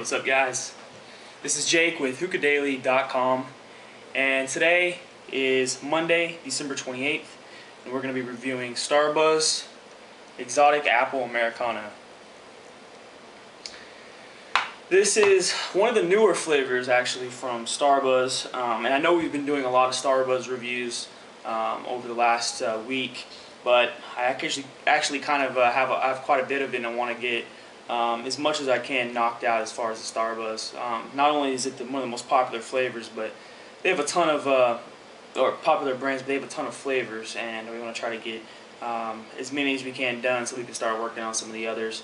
What's up, guys? This is Jake with HookahDaily.com, and today is Monday, December 28th, and we're going to be reviewing Starbuzz Exotic Apple Americano. This is one of the newer flavors, actually, from Starbuzz, and I know we've been doing a lot of Starbuzz reviews over the last week, but I actually kind of have quite a bit of it, and I want to get as much as I can knocked out as far as the Starbuzz. Not only is it one of the most popular flavors, but they have a ton of, or popular brands, but they have a ton of flavors, and we want to try to get as many as we can done so we can start working on some of the others.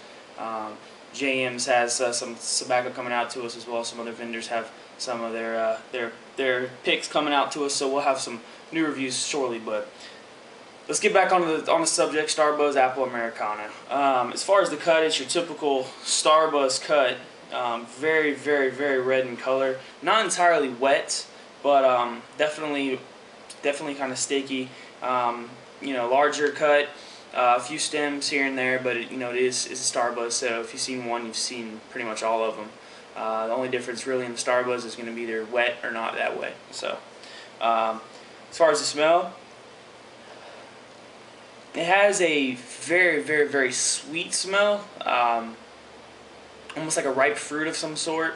JM's has some tobacco coming out to us as well. Some other vendors have some of their picks coming out to us, so we'll have some new reviews shortly. But let's get back on the subject. Starbuzz Apple Americano. As far as the cut, it's your typical Starbuzz cut. Very, very, very red in color. Not entirely wet, but definitely kind of sticky. Larger cut. A few stems here and there, but it is a Starbuzz, so if you've seen one, you've seen pretty much all of them. The only difference really in the Starbuzz is going to be either wet or not that wet. So, as far as the smell, it has a very, very, very sweet smell, almost like a ripe fruit of some sort.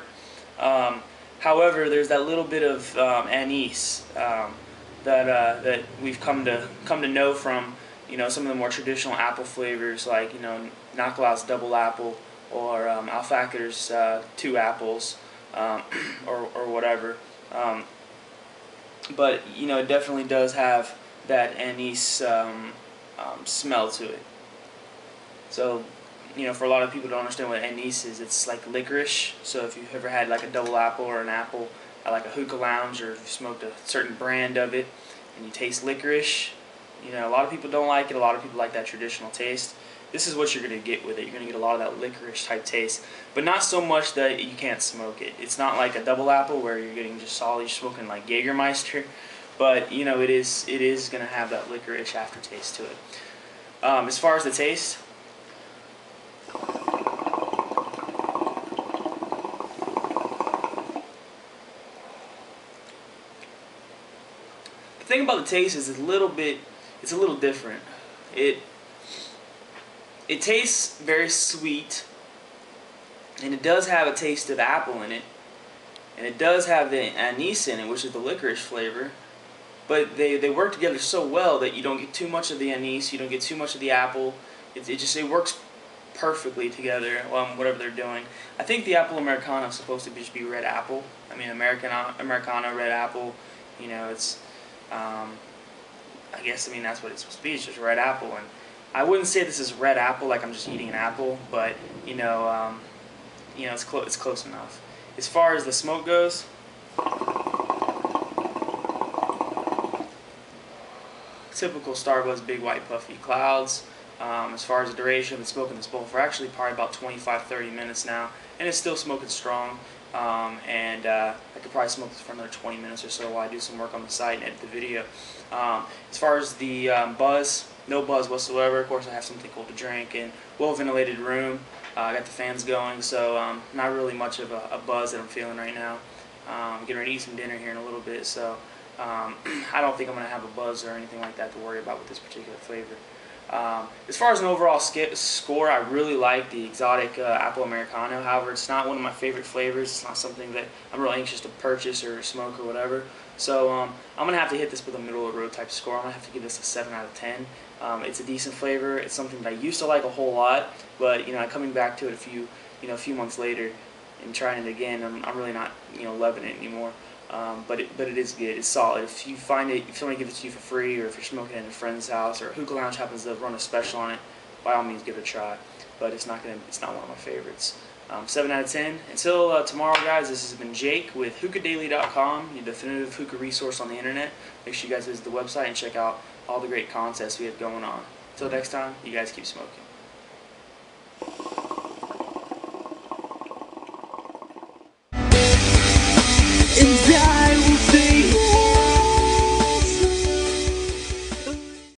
However, there's that little bit of anise that we've come to know from some of the more traditional apple flavors, like Knockout's Double Apple or Alfactor's 2 apples, or whatever. But it definitely does have that anise smell to it. So for a lot of people who don't understand what anise is, it's like licorice. So if you've ever had like a double apple or an apple at like a hookah lounge, or if you smoked a certain brand of it and you taste licorice, a lot of people don't like it. A lot of people like that traditional taste. This is what you're going to get with it. You're going to get a lot of that licorice type taste, but not so much that you can't smoke it. It's not like a double apple where you're getting just solid, you're smoking like Jägermeister, but it is going to have that licorice aftertaste to it. As far as the taste, the thing about the taste is it's a little different. It tastes very sweet, and it does have a taste of apple in it, and it does have the anise in it, which is the licorice flavor. But they work together so well that you don't get too much of the anise, you don't get too much of the apple. It works perfectly together. Whatever they're doing. I think the Apple Americano is supposed to just be red apple. I mean, Americano red apple. It's I guess that's what it's supposed to be. It's just red apple, and I wouldn't say this is red apple like I'm just eating an apple, but it's close enough. As far as the smoke goes, typical Starbuzz big white puffy clouds. As far as the duration, I've been smoking this bowl for actually probably about 25-30 minutes now, and it's still smoking strong. I could probably smoke this for another 20 minutes or so while I do some work on the site and edit the video. As far as the buzz, no buzz whatsoever. Of course, I have something cold to drink and well-ventilated room. I got the fans going, so not really much of a buzz that I'm feeling right now. I'm getting ready to eat some dinner here in a little bit, so I don't think I'm going to have a buzz or anything like that to worry about with this particular flavor. As far as an overall score, I really like the Exotic Apple Americano. However, it's not one of my favorite flavors. It's not something that I'm really anxious to purchase or smoke or whatever. So I'm going to have to hit this with a middle-of-the-road type score. I'm going to have to give this a 7 out of 10. It's a decent flavor. It's something that I used to like a whole lot, but coming back to it a few months later and trying it again, I'm really not loving it anymore. But it is good. It's solid. If you find it, if somebody gives it to you for free, or if you're smoking it at a friend's house, or a hookah lounge happens to run a special on it, by all means give it a try. But it's not one of my favorites. 7 out of 10. Until tomorrow, guys. This has been Jake with HookahDaily.com, your definitive hookah resource on the internet. Make sure you guys visit the website and check out all the great contests we have going on. Until next time, you guys keep smoking.